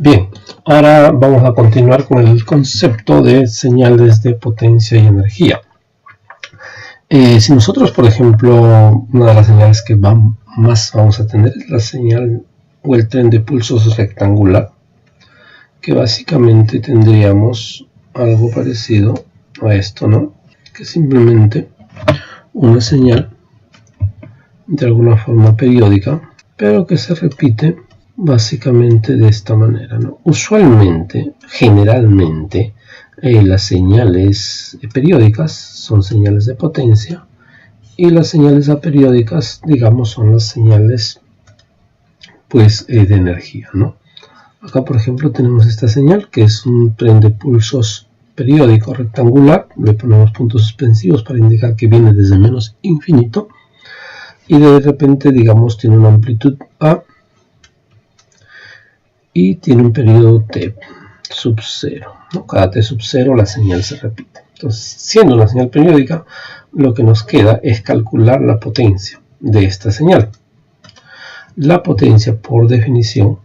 Bien, ahora vamos a continuar con el concepto de señales de potencia y energía. Si nosotros, por ejemplo, una de las señales que más vamos a tener es la señal o el tren de pulsos rectangular, que básicamente tendríamos algo parecido a esto, ¿no? Que simplemente una señal de alguna forma periódica, pero que se repite básicamente de esta manera, ¿no? Usualmente, generalmente, las señales periódicas son señales de potencia y las señales aperiódicas, digamos, son las señales pues de energía, ¿no? Acá, por ejemplo, tenemos esta señal que es un tren de pulsos periódico rectangular. Le ponemos puntos suspensivos para indicar que viene desde menos infinito y de repente, digamos, tiene una amplitud A y tiene un periodo t sub 0, ¿no? Cada t sub 0 la señal se repite. Entonces, siendo una señal periódica, lo que nos queda es calcular la potencia de esta señal. La potencia, por definición,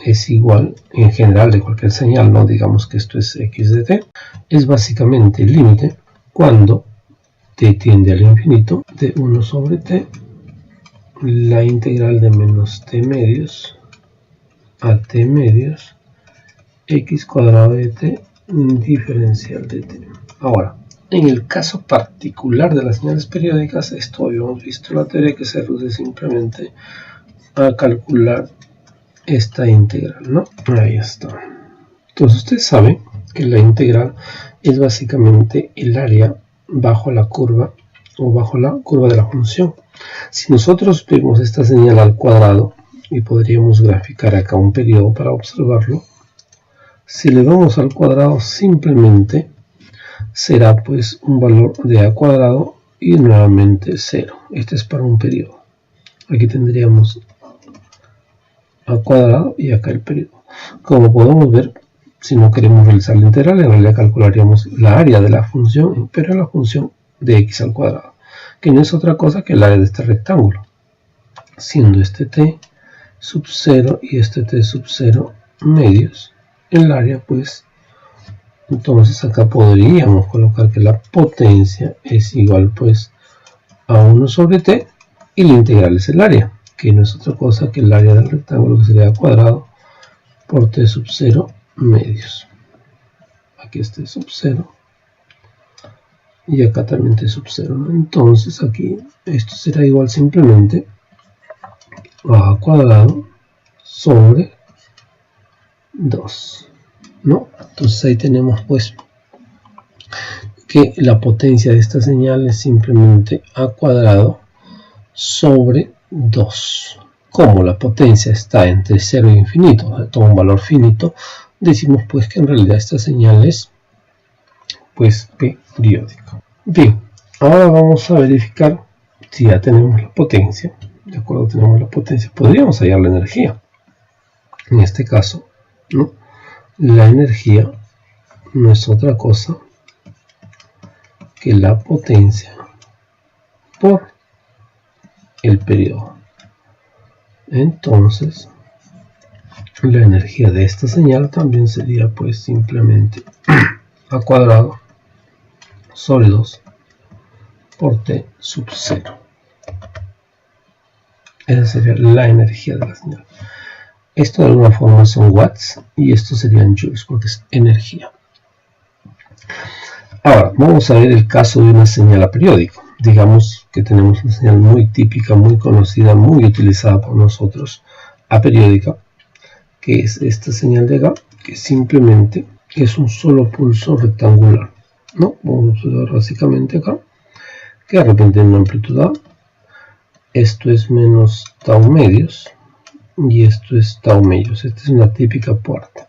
es igual, en general, de cualquier señal, ¿no? Digamos que esto es x de t, es básicamente el límite cuando t tiende al infinito de 1 sobre t, la integral de menos t medios a t medios x cuadrado de t diferencial de t. Ahora, en el caso particular de las señales periódicas, esto habíamos visto la teoría que se reduce simplemente a calcular esta integral, ¿no? Ahí está. Entonces ustedes saben que la integral es básicamente el área bajo la curva o bajo la curva de la función. Si nosotros vemos esta señal al cuadrado, y podríamos graficar acá un periodo para observarlo, si le vamos al cuadrado simplemente será pues un valor de a cuadrado y nuevamente 0. Este es para un periodo. Aquí tendríamos a cuadrado y acá el periodo. Como podemos ver, si no queremos realizar la integral, en realidad calcularíamos la área de la función, pero la función de x al cuadrado, que no es otra cosa que el área de este rectángulo, siendo este t sub 0 y este t sub 0 medios el área, pues entonces acá podríamos colocar que la potencia es igual pues a 1 sobre t y la integral es el área, que no es otra cosa que el área del rectángulo, que sería cuadrado por t sub 0 medios. Aquí es t sub 0 y acá también t sub 0, ¿no? Entonces aquí esto será igual simplemente a cuadrado sobre 2, ¿no? Entonces ahí tenemos pues que la potencia de esta señal es simplemente a cuadrado sobre 2. Como la potencia está entre 0 e infinito, o sea, toma un valor finito, decimos pues que en realidad esta señal es pues periódica. Bien, ahora vamos a verificar si ya tenemos la potencia. De acuerdo, tenemos la potencia, podríamos hallar la energía. En este caso, ¿no? La energía no es otra cosa que la potencia por el periodo. Entonces, la energía de esta señal también sería pues simplemente a cuadrado sobre 2 por t sub 0. Esa sería la energía de la señal. Esto de alguna forma son watts y estos serían joules porque es energía. Ahora, vamos a ver el caso de una señal aperiódica. Digamos que tenemos una señal muy típica, muy conocida, muy utilizada por nosotros, aperiódica, que es esta señal de acá, que simplemente es un solo pulso rectangular, ¿no? Vamos a observar básicamente acá, que de repente en una amplitud A, esto es menos tau medios, y esto es tau medios. Esta es una típica puerta.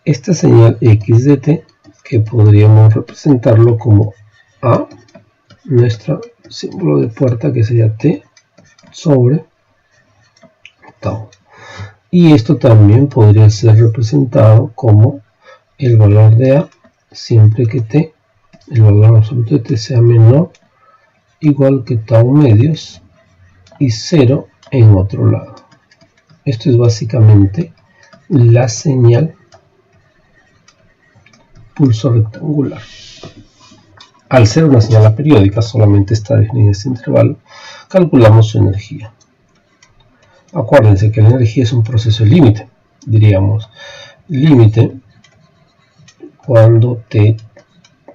Esta señal x de t, que podríamos representarlo como A, nuestro símbolo de puerta, que sería t sobre tau. Y esto también podría ser representado como el valor de A, siempre que t, el valor absoluto de t sea menor igual que tau medios y 0 en otro lado. Esto es básicamente la señal pulso rectangular. Al ser una señal aperiódica, solamente está definida en este intervalo, calculamos su energía. Acuérdense que la energía es un proceso límite. Diríamos límite cuando t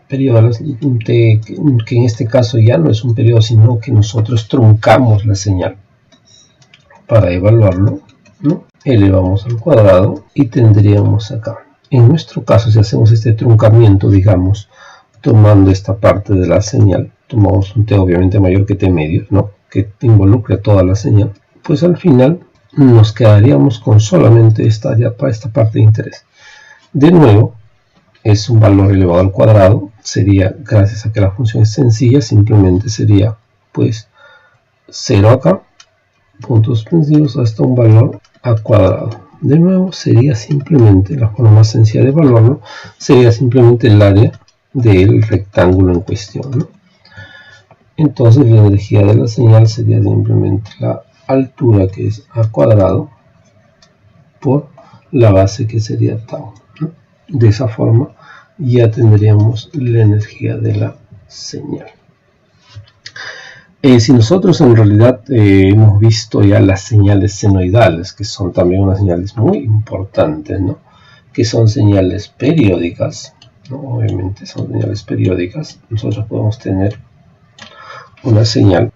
periodo, que en este caso ya no es un periodo, sino que nosotros truncamos la señal. Para evaluarlo, ¿no? Elevamos al cuadrado y tendríamos acá. En nuestro caso, si hacemos este truncamiento, digamos, tomando esta parte de la señal, tomamos un t obviamente mayor que t medio, ¿no? Que involucre a toda la señal, pues al final nos quedaríamos con solamente esta parte de interés. De nuevo, es un valor elevado al cuadrado, sería, gracias a que la función es sencilla, simplemente sería pues 0 acá, puntos suspensivos hasta un valor al cuadrado. De nuevo sería simplemente, la forma más sencilla de evaluarlo, sería simplemente el área del rectángulo en cuestión, ¿no? Entonces la energía de la señal sería simplemente la altura, que es a cuadrado, por la base, que sería tau, ¿no? De esa forma ya tendríamos la energía de la señal. Si nosotros en realidad hemos visto ya las señales senoidales, que son también unas señales muy importantes, ¿no? Que son señales periódicas, ¿no? Obviamente son señales periódicas. Nosotros podemos tener una señal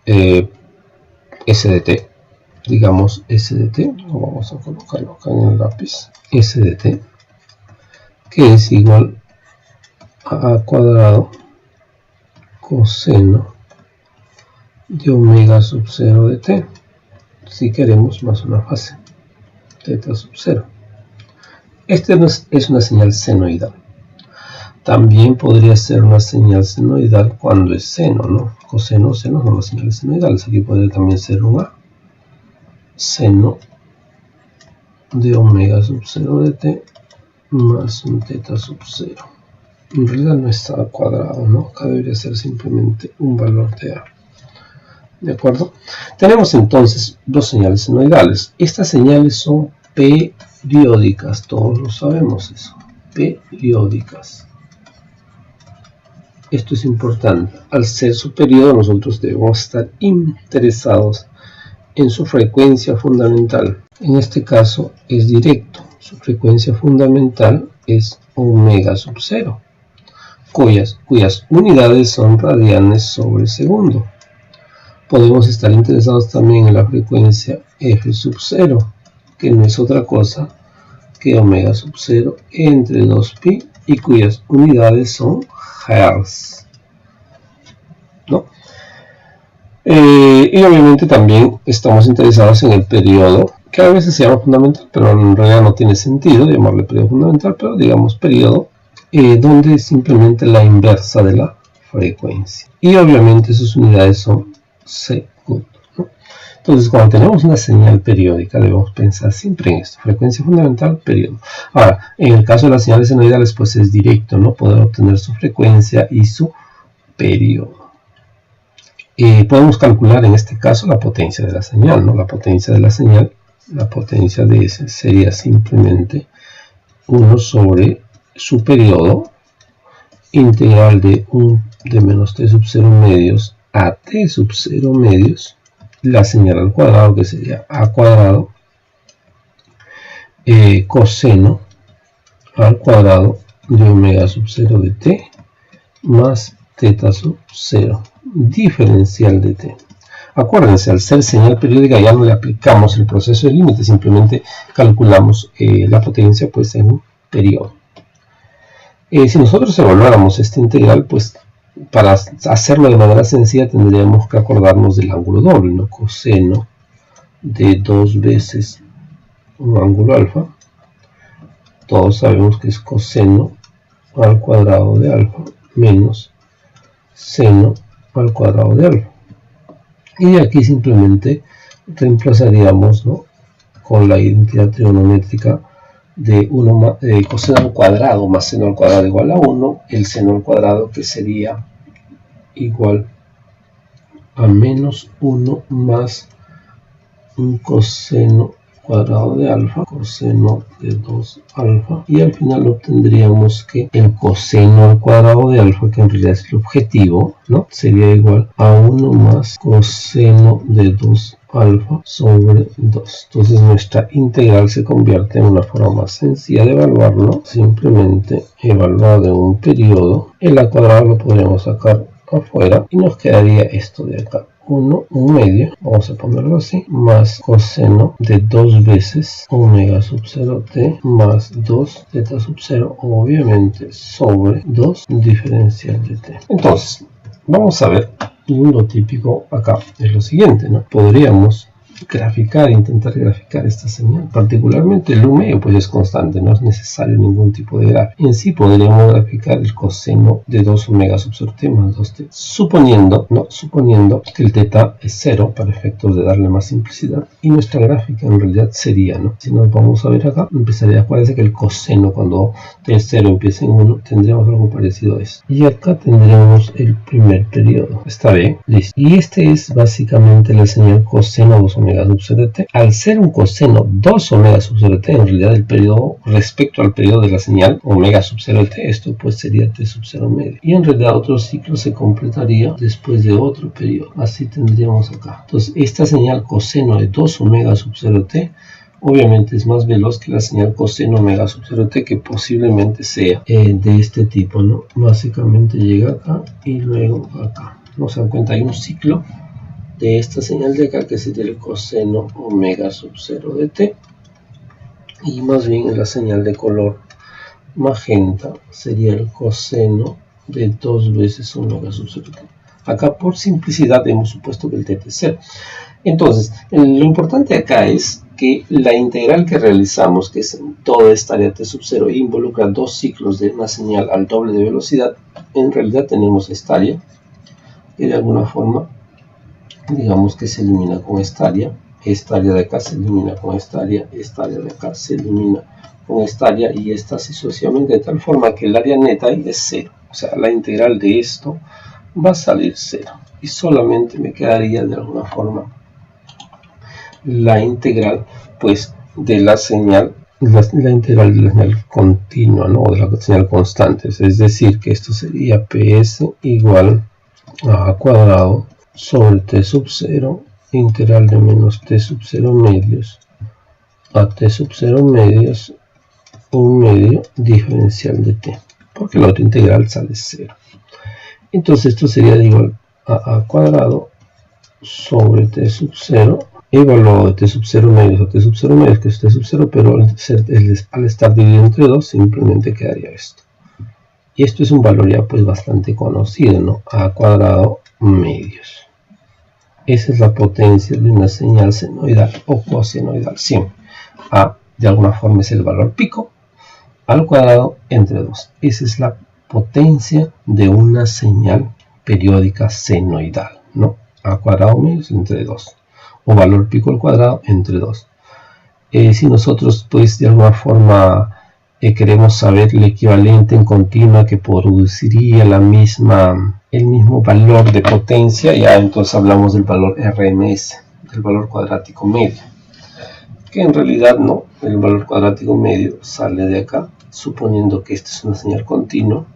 SDT, digamos SDT, vamos a colocarlo acá en el lápiz, SDT, que es igual a cuadrado coseno de omega sub 0 de t, si queremos más una fase, teta sub 0. Esta es una señal senoidal. También podría ser una señal senoidal cuando es seno, ¿no? Coseno, seno son las señales senoidales. Aquí podría también ser una seno de omega sub 0 de t más un teta sub 0. En realidad no está al cuadrado, ¿no? Acá debería ser simplemente un valor de a. ¿De acuerdo? Tenemos entonces dos señales senoidales. Estas señales son periódicas, todos lo sabemos eso. Periódicas. Esto es importante. Al ser su periodo, nosotros debemos estar interesados en su frecuencia fundamental. En este caso es directo. Su frecuencia fundamental es omega sub 0, cuyas unidades son radianes sobre segundo. Podemos estar interesados también en la frecuencia f sub 0, que no es otra cosa que omega sub 0 entre 2pi y cuyas unidades son hertz, ¿no? Y obviamente también estamos interesados en el periodo, que a veces se llama fundamental, pero en realidad no tiene sentido llamarle periodo fundamental, pero digamos periodo, donde es simplemente la inversa de la frecuencia. Y obviamente sus unidades son segundos, ¿no? Entonces, cuando tenemos una señal periódica, debemos pensar siempre en esto: frecuencia fundamental, periodo. Ahora, en el caso de las señales senoidales, pues es directo, ¿no? Poder obtener su frecuencia y su periodo. Podemos calcular en este caso la potencia de la señal, ¿no? La potencia de la señal, la potencia de S sería simplemente 1 sobre su periodo integral de menos t sub 0 medios a t sub 0 medios, la señal al cuadrado, que sería a cuadrado, coseno al cuadrado de omega sub 0 de t más teta sub 0, diferencial de t. Acuérdense, al ser señal periódica ya no le aplicamos el proceso de límite, simplemente calculamos la potencia pues en un periodo. Si nosotros evaluáramos esta integral, pues para hacerlo de manera sencilla tendríamos que acordarnos del ángulo doble, ¿no? Coseno de 2 veces un ángulo alfa. Todos sabemos que es coseno al cuadrado de alfa menos seno al cuadrado de alfa. Y aquí simplemente reemplazaríamos, ¿no?, con la identidad trigonométrica de coseno al cuadrado más seno al cuadrado igual a 1, el seno al cuadrado, que sería igual a menos 1 más un coseno cuadrado de alfa, coseno de 2 alfa, y al final obtendríamos que el coseno al cuadrado de alfa, que en realidad es el objetivo, ¿no? Sería igual a 1 más coseno de 2 alfa sobre 2. Entonces nuestra integral se convierte en una forma más sencilla de evaluarlo, simplemente evaluado en un periodo. El al cuadrado lo podríamos sacar afuera y nos quedaría esto de acá, 1 medio, vamos a ponerlo así, más coseno de 2 veces omega sub 0 t más 2 teta sub 0, obviamente sobre 2 diferencial de t. Entonces vamos a ver, lo típico acá es lo siguiente, ¿no? Podríamos intentar graficar esta señal, particularmente el u medio pues es constante, no es necesario ningún tipo de gráfico. En sí podríamos graficar el coseno de 2 omega sub 0 t más 2t, suponiendo que el teta es 0 para efectos de darle más simplicidad, y nuestra gráfica en realidad sería, ¿no? Si nos vamos a ver acá, empezaría, acuérdense que el coseno cuando t es 0 empieza en 1, tendríamos algo parecido a esto, y acá tendríamos el primer periodo. Está bien, listo, y este es básicamente la señal coseno 2 omega sub 0 t. Al ser un coseno 2 omega sub 0 t, en realidad el periodo respecto al periodo de la señal omega sub 0 t, esto pues sería t sub 0 medio, y en realidad otro ciclo se completaría después de otro periodo. Así tendríamos acá. Entonces esta señal coseno de 2 omega sub 0 t obviamente es más veloz que la señal coseno omega sub 0 t, que posiblemente sea de este tipo, ¿no? Básicamente llega acá y luego acá. ¿No se dan cuenta? Hay un ciclo de esta señal de acá que sería el coseno omega sub 0 de t, y más bien en la señal de color magenta sería el coseno de 2 veces omega sub 0 t. Acá por simplicidad hemos supuesto que el teta es 0. Entonces lo importante acá es que la integral que realizamos, que es en toda esta área t sub 0, involucra 2 ciclos de una señal al doble de velocidad. En realidad tenemos esta área que de alguna forma, digamos que se elimina con esta área de acá se elimina con esta área de acá se elimina con esta área, y esta así sucesivamente, de tal forma que el área neta es 0. O sea, la integral de esto va a salir 0, y solamente me quedaría de alguna forma la integral pues de la señal, la integral de la señal continua, ¿no? O de la señal constante, es decir, que esto sería ps igual a cuadrado sobre t sub 0 integral de menos t sub 0 medios a t sub 0 medios un medio diferencial de t, porque la otra integral sale 0. Entonces esto sería igual a cuadrado sobre t sub 0 evaluado de t sub 0 medios a t sub 0 medios, que es t sub 0, pero al estar dividido entre 2 simplemente quedaría esto. Y esto es un valor ya pues bastante conocido, ¿no? A cuadrado medios. Esa es la potencia de una señal senoidal o cosenoidal siempre. A de alguna forma es el valor pico al cuadrado entre 2. Esa es la potencia de una señal periódica senoidal, ¿no? A cuadrado medios entre 2. O valor pico al cuadrado entre 2. Si nosotros pues de alguna forma queremos saber el equivalente en continua que produciría el mismo valor de potencia, ya entonces hablamos del valor RMS, del valor cuadrático medio, que en realidad no, el valor cuadrático medio sale de acá, suponiendo que esta es una señal continua,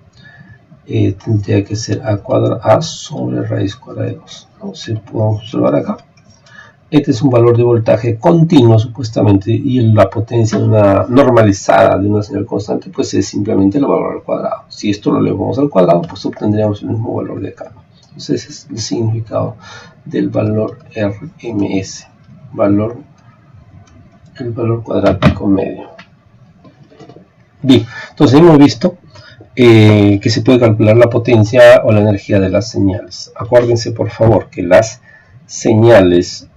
tendría que ser a sobre raíz cuadrada de 2, ¿no? Si podemos observar acá, este es un valor de voltaje continuo supuestamente, y la potencia normalizada de una señal constante pues es simplemente el valor al cuadrado. Si esto lo elevamos al cuadrado pues obtendríamos el mismo valor de acá. Entonces ese es el significado del valor RMS, el valor cuadrático medio. Bien, entonces hemos visto que se puede calcular la potencia o la energía de las señales. Acuérdense por favor que las señales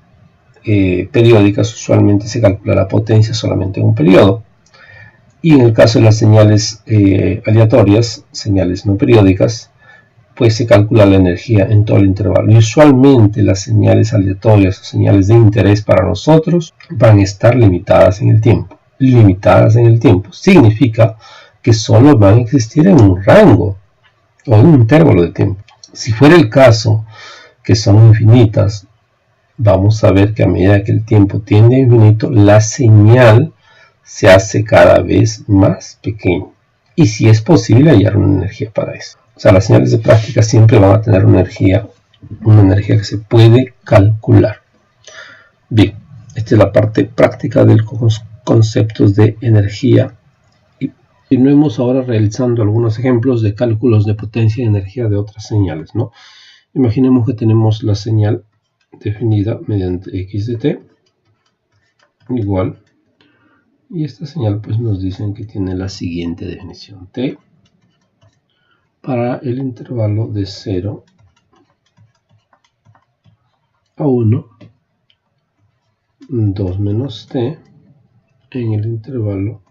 periódicas usualmente se calcula la potencia solamente en un periodo, y en el caso de las señales aleatorias, señales no periódicas, pues se calcula la energía en todo el intervalo. Y usualmente las señales aleatorias o señales de interés para nosotros van a estar limitadas en el tiempo. Significa que solo van a existir en un rango o en un intervalo de tiempo. Si fuera el caso que son infinitas, vamos a ver que a medida que el tiempo tiende a infinito, la señal se hace cada vez más pequeña. Y si es posible hallar una energía para eso. O sea, las señales de práctica siempre van a tener una energía que se puede calcular. Bien, esta es la parte práctica de los conceptos de energía. Y continuemos ahora realizando algunos ejemplos de cálculos de potencia y energía de otras señales, ¿no? Imaginemos que tenemos la señal definida mediante x de t igual, y esta señal pues nos dicen que tiene la siguiente definición: t para el intervalo de 0 a 1, 2 menos t en el intervalo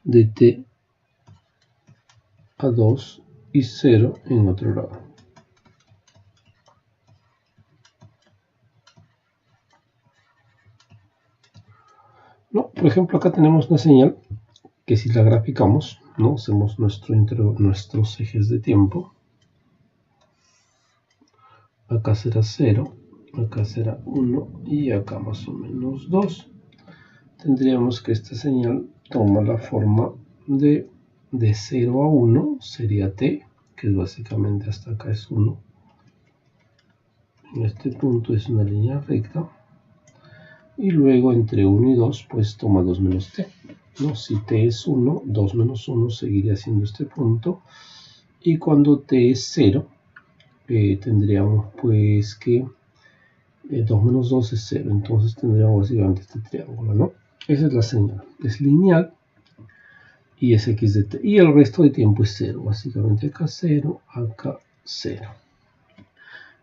de t a 2 y 0 en otro lado. No, por ejemplo, acá tenemos una señal que si la graficamos, ¿no? Hacemos nuestros ejes de tiempo. Acá será 0, acá será 1 y acá más o menos 2. Tendríamos que esta señal toma la forma de 0 a 1 sería t, que es básicamente hasta acá es 1. En este punto es una línea recta. Y luego entre 1 y 2 pues toma 2 menos t, ¿no? Si t es 1, 2 menos 1 seguiría siendo este punto, y cuando t es 0 tendríamos pues que 2 menos 2 es 0, entonces tendríamos básicamente este triángulo, ¿no? Esa es la señal, es lineal y es x de t, y el resto de tiempo es 0, básicamente acá 0, acá 0.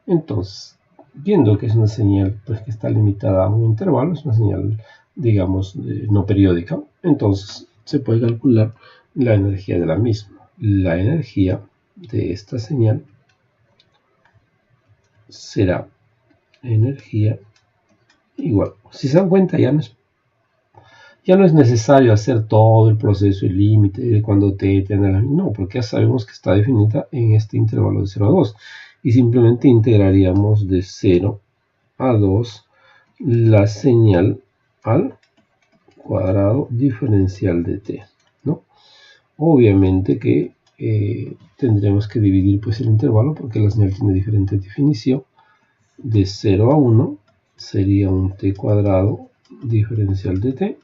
Entonces, viendo que es una señal pues, que está limitada a un intervalo, es una señal, digamos, no periódica, entonces se puede calcular la energía de la misma. La energía de esta señal será energía igual. Si se dan cuenta, ya no es necesario hacer todo el proceso y límite de cuando t tiene la misma, no, porque ya sabemos que está definida en este intervalo de 0 a 2. Y simplemente integraríamos de 0 a 2 la señal al cuadrado diferencial de t, ¿no? Obviamente que tendremos que dividir pues el intervalo porque la señal tiene diferente definición. De 0 a 1 sería un t cuadrado diferencial de t,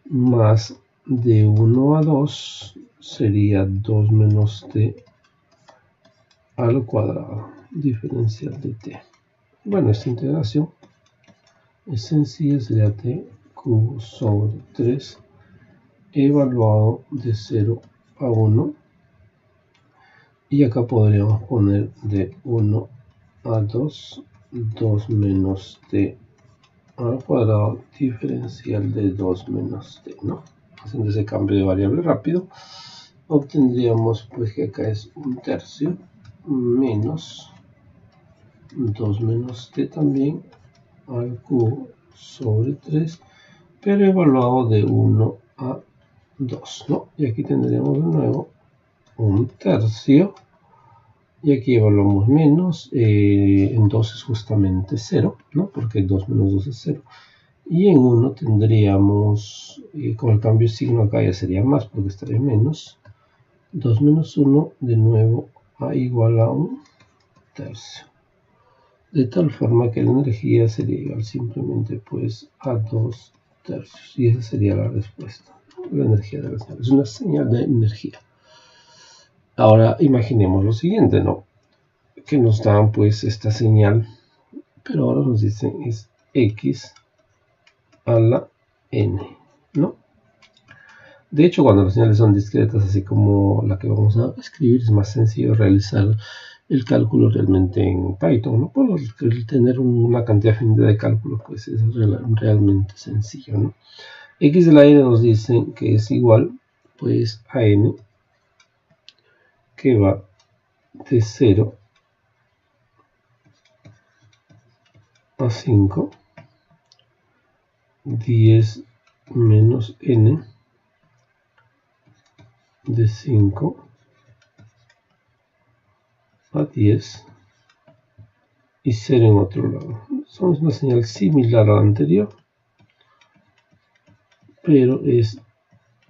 más de 1 a 2 sería 2 menos t al cuadrado diferencial de t. Bueno, esta integración es sencilla, sería t cubo sobre 3 evaluado de 0 a 1, y acá podríamos poner de 1 a 2, 2 menos t al cuadrado diferencial de 2 menos t, ¿no? Haciendo ese cambio de variable rápido, obtendríamos pues que acá es 1/3 menos 2 menos t también al cubo sobre 3, pero evaluado de 1 a 2, ¿no? Y aquí tendríamos de nuevo 1/3, y aquí evaluamos menos, en 2 es justamente 0, ¿no? Porque 2 menos 2 es 0. Y en 1 tendríamos, con el cambio de signo acá ya sería más, porque estaría menos. 2 menos 1 de nuevo a igual a 1/3. De tal forma que la energía sería igual simplemente pues a 2/3. Y esa sería la respuesta, ¿no? La energía de la señal. Es una señal de energía. Ahora imaginemos lo siguiente, ¿no? Que nos dan pues esta señal, pero ahora nos dicen es x a la n, ¿no? De hecho, cuando las señales son discretas, así como la que vamos a escribir, es más sencillo realizar el cálculo realmente en Python, ¿no? Por el tener una cantidad finita de cálculos, pues es realmente sencillo, ¿no? X de la n nos dice que es igual, pues, a n, que va de 0 a 5, 10 menos n, de 5 a 10, y 0 en otro lado. Son una señal similar a la anterior, pero es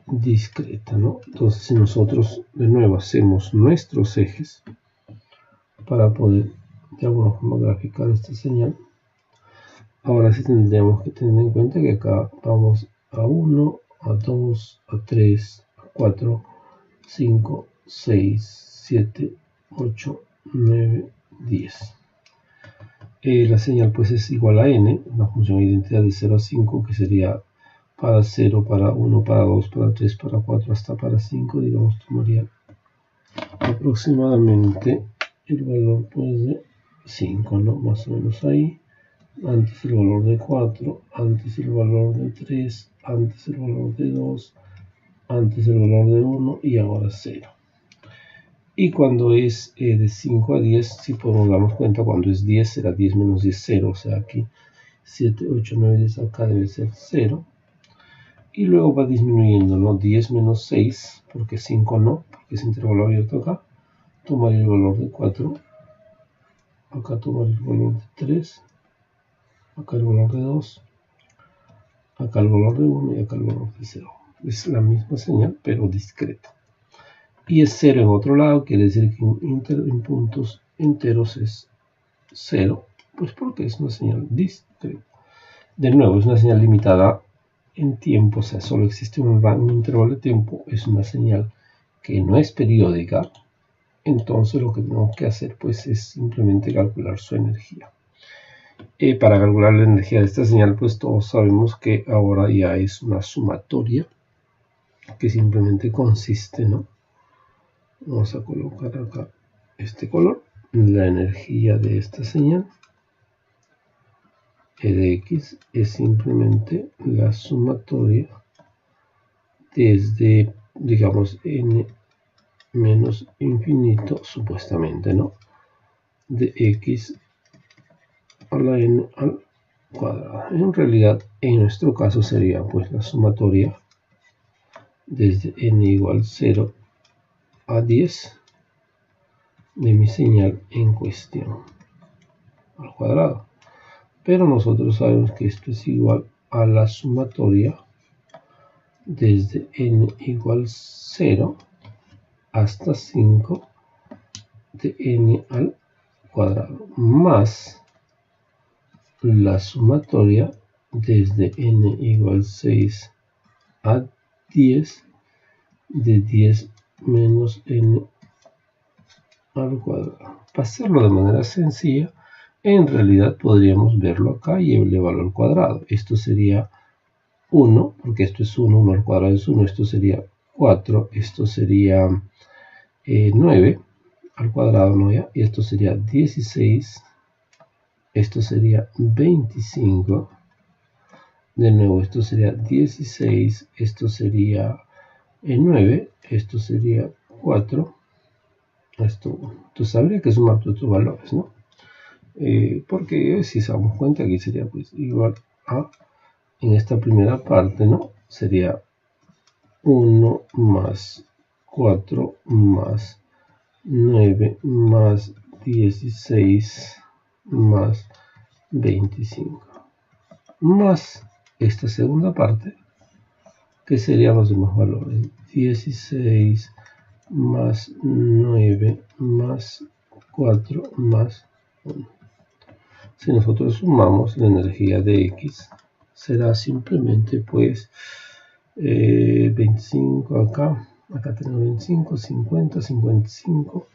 discreta, ¿no? Entonces, si nosotros de nuevo hacemos nuestros ejes para poder de alguna forma graficar esta señal, ahora sí tendríamos que tener en cuenta que acá vamos a 1, a 2, a 3, a 4, 5, 6, 7, 8, 9, 10. La señal pues es igual a n, la función de identidad de 0 a 5, que sería para 0, para 1, para 2, para 3, para 4, hasta para 5, digamos, tomaría aproximadamente el valor pues de 5, ¿no? Más o menos ahí. Antes el valor de 4, antes el valor de 3, antes el valor de 2, antes el valor de 1 y ahora 0. Y cuando es de 5 a 10, si podemos darnos cuenta, cuando es 10 será 10 menos 10, 0. O sea, aquí 7, 8, 9, 10 acá debe ser 0. Y luego va disminuyendo, ¿no? 10 menos 6, porque 5 no, porque es intervalo abierto acá. Tomar el valor de 4. Acá tomar el valor de 3. Acá el valor de 2. Acá el valor de 1 y acá el valor de 0. Es la misma señal, pero discreta. Y es 0 en otro lado, quiere decir que en puntos enteros es 0, pues porque es una señal discreta. De nuevo, es una señal limitada en tiempo, o sea, solo existe un intervalo de tiempo, es una señal que no es periódica. Entonces lo que tenemos que hacer pues es simplemente calcular su energía. Para calcular la energía de esta señal, pues todos sabemos que ahora ya es una sumatoria que simplemente consiste, ¿no? Vamos a colocar acá este color, la energía de esta señal, E de x, es simplemente la sumatoria desde, digamos, n menos infinito, supuestamente, ¿no? De x a la n al cuadrado. En realidad, en nuestro caso sería pues la sumatoria desde n igual 0 a 10 de mi señal en cuestión al cuadrado. Pero nosotros sabemos que esto es igual a la sumatoria desde n igual 0 hasta 5 de n al cuadrado más la sumatoria desde n igual 6 a 10 de 10 menos n al cuadrado. Para hacerlo de manera sencilla, en realidad podríamos verlo acá y elevarlo al cuadrado. Esto sería 1, porque esto es 1, 1 al cuadrado es 1, esto sería 4, esto sería 9 al cuadrado, ¿no? ¿Ya? Y esto sería 16, esto sería 25, de nuevo esto sería 16, esto sería 9, esto sería 4, entonces habría que sumar todos estos valores, ¿no? Porque si se damos cuenta aquí sería pues igual a, en esta primera parte, ¿no? Sería 1 más 4 más 9 más 16 más 25 más esta segunda parte, que serían los demás valores, 16 más 9 más 4 más 1. Si nosotros sumamos la energía de x, será simplemente pues 25 acá tenemos 25, 50, 55,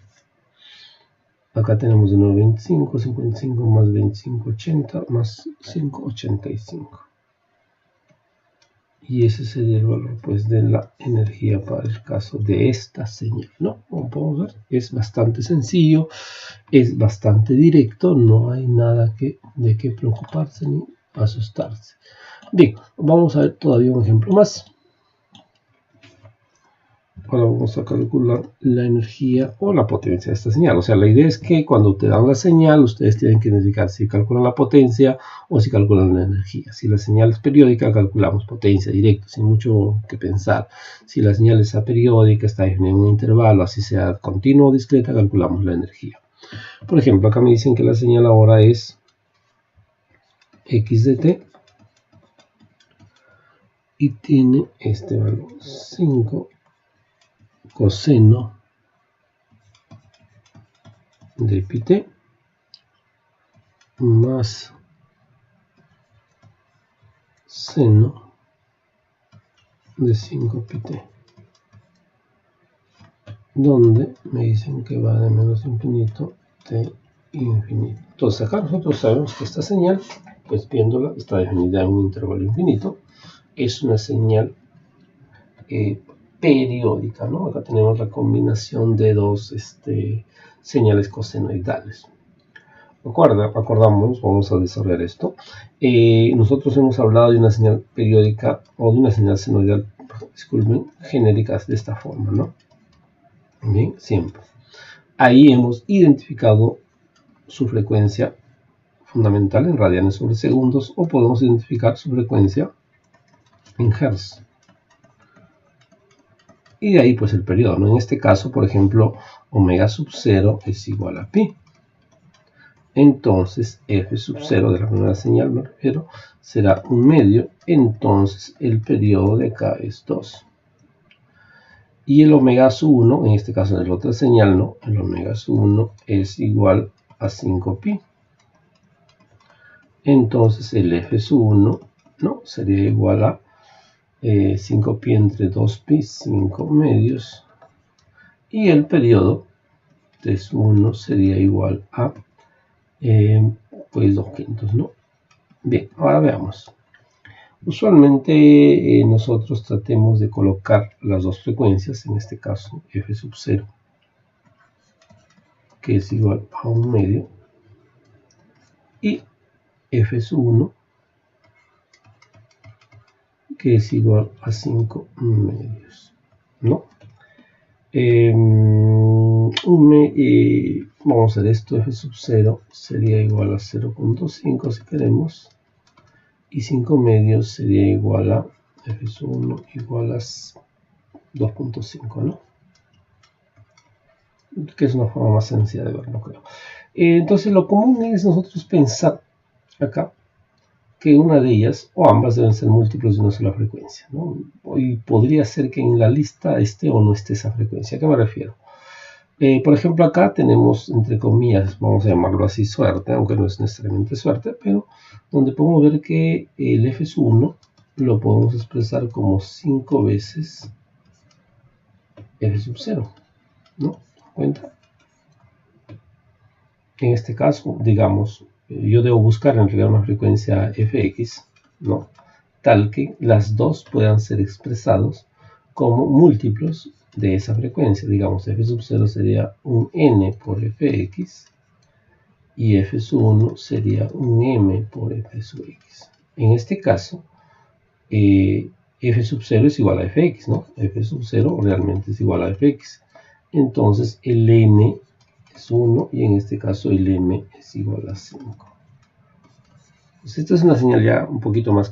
acá tenemos de nuevo 25, 55 más 25, 80, más 5, 85. Y ese sería el valor pues de la energía para el caso de esta señal, ¿no? Como podemos ver, es bastante sencillo, es bastante directo, no hay nada de qué preocuparse ni asustarse. Bien, vamos a ver todavía un ejemplo más. Ahora vamos a calcular la energía o la potencia de esta señal. O sea, la idea es que cuando te dan la señal, ustedes tienen que identificar si calculan la potencia o si calculan la energía. Si la señal es periódica, calculamos potencia directo, sin mucho que pensar. Si la señal es aperiódica, está en un intervalo, así sea continua o discreta, calculamos la energía. Por ejemplo, acá me dicen que la señal ahora es x de t y tiene este valor 5 coseno de pi t más seno de 5 pi t, donde me dicen que va de menos infinito t infinito. Entonces acá nosotros sabemos que esta señal, pues viéndola, está definida en un intervalo infinito, es una señal periódica, ¿no? Acá tenemos la combinación de dos señales cosenoidales. Acordamos, vamos a desarrollar esto. Nosotros hemos hablado de una señal periódica o de una señal senoidal, disculpen, genéricas de esta forma, ¿no? Bien, siempre. Ahí hemos identificado su frecuencia fundamental en radianes sobre segundos, o podemos identificar su frecuencia en hertz. Y de ahí pues el periodo, ¿no? En este caso, por ejemplo, omega sub 0 es igual a pi. Entonces f sub 0 de la primera señal, me refiero, será un medio. Entonces el periodo de acá es 2. Y el omega sub 1, en este caso en la otra señal, ¿no? El omega sub 1 es igual a 5 pi. Entonces el f sub 1, ¿no? Sería igual a 5 pi entre 2 pi, 5 medios. Y el periodo de sub 1 sería igual a pues 200, ¿no? Bien, ahora veamos. Usualmente nosotros tratemos de colocar las dos frecuencias, en este caso f sub 0, que es igual a 1 medio, y f sub 1, que es igual a 5 medios, ¿no? Vamos a hacer esto, f sub 0 sería igual a 0.5 si queremos, y 5 medios sería igual a f sub 1 igual a 2.5, ¿no? Que es una forma más sencilla de verlo, creo. Entonces lo común es nosotros pensar acá que una de ellas o ambas deben ser múltiplos de una sola frecuencia, ¿no? Y podría ser que en la lista esté o no esté esa frecuencia. ¿A qué me refiero? Por ejemplo, acá tenemos, entre comillas, vamos a llamarlo así, suerte, aunque no es necesariamente suerte, pero donde podemos ver que el f sub 1 lo podemos expresar como 5 veces f sub 0, ¿no? ¿Cuenta? En este caso, digamos, yo debo buscar en realidad una frecuencia fx, ¿no? Tal que las dos puedan ser expresados como múltiplos de esa frecuencia. Digamos, f sub 0 sería un n por fx y f sub 1 sería un m por f sub x. En este caso, f sub 0 es igual a fx, ¿no? f sub 0 realmente es igual a fx. Entonces el n es 1 y en este caso el m es igual a 5. Pues esta es una señal ya un poquito más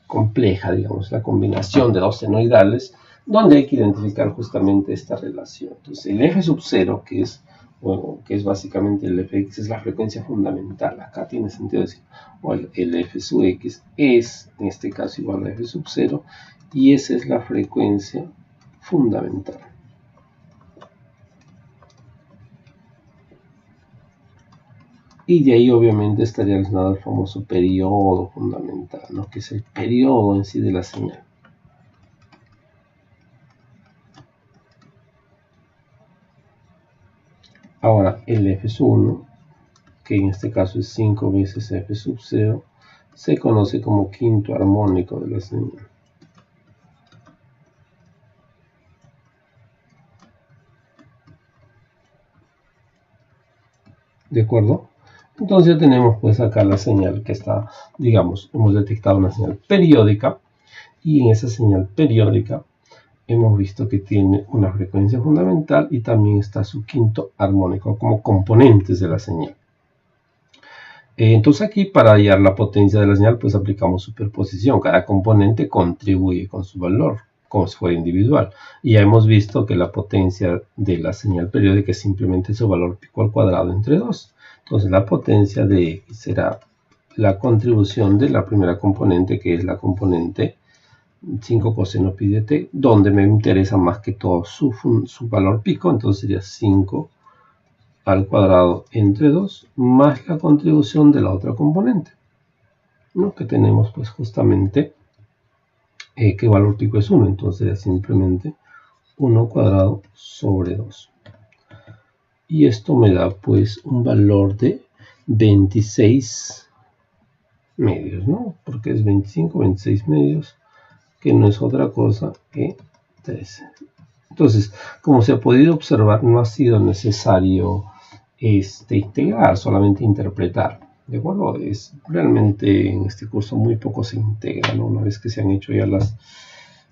compleja, digamos, la combinación de dos senoidales, donde hay que identificar justamente esta relación. Entonces el f sub 0, que es básicamente el fx, es la frecuencia fundamental. Acá tiene sentido decir, bueno, el f sub x es en este caso igual a f sub 0 y esa es la frecuencia fundamental. Y de ahí obviamente estaría relacionado el famoso periodo fundamental, ¿no? Que es el periodo en sí de la señal. Ahora el f sub 1, que en este caso es 5 veces f sub 0, se conoce como quinto armónico de la señal. ¿De acuerdo? Entonces ya tenemos pues acá la señal que está, digamos, hemos detectado una señal periódica y en esa señal periódica hemos visto que tiene una frecuencia fundamental y también está su quinto armónico como componentes de la señal. Entonces aquí para hallar la potencia de la señal pues aplicamos superposición, cada componente contribuye con su valor. como si fuera individual. Y ya hemos visto que la potencia de la señal periódica es simplemente su valor pico al cuadrado entre 2. Entonces la potencia de X será la contribución de la primera componente, que es la componente 5 coseno pi de t, donde me interesa más que todo su valor pico. Entonces sería 5 al cuadrado entre 2 más la contribución de la otra componente, ¿no? Que tenemos pues justamente que valor pico es 1, entonces sería simplemente 1 cuadrado sobre 2. Y esto me da pues un valor de 26 medios, ¿no? Porque es 25, 26 medios, que no es otra cosa que 13. Entonces, como se ha podido observar, no ha sido necesario integrar, solamente interpretar. ¿De acuerdo? Es realmente en este curso muy poco se integra, ¿no? Una vez que se han hecho ya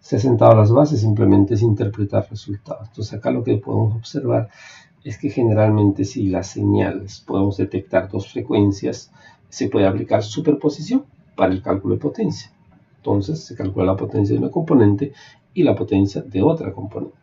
se han sentado las bases, simplemente es interpretar resultados. Entonces acá lo que podemos observar es que generalmente si las señales podemos detectar dos frecuencias, se puede aplicar superposición para el cálculo de potencia. Entonces se calcula la potencia de una componente y la potencia de otra componente.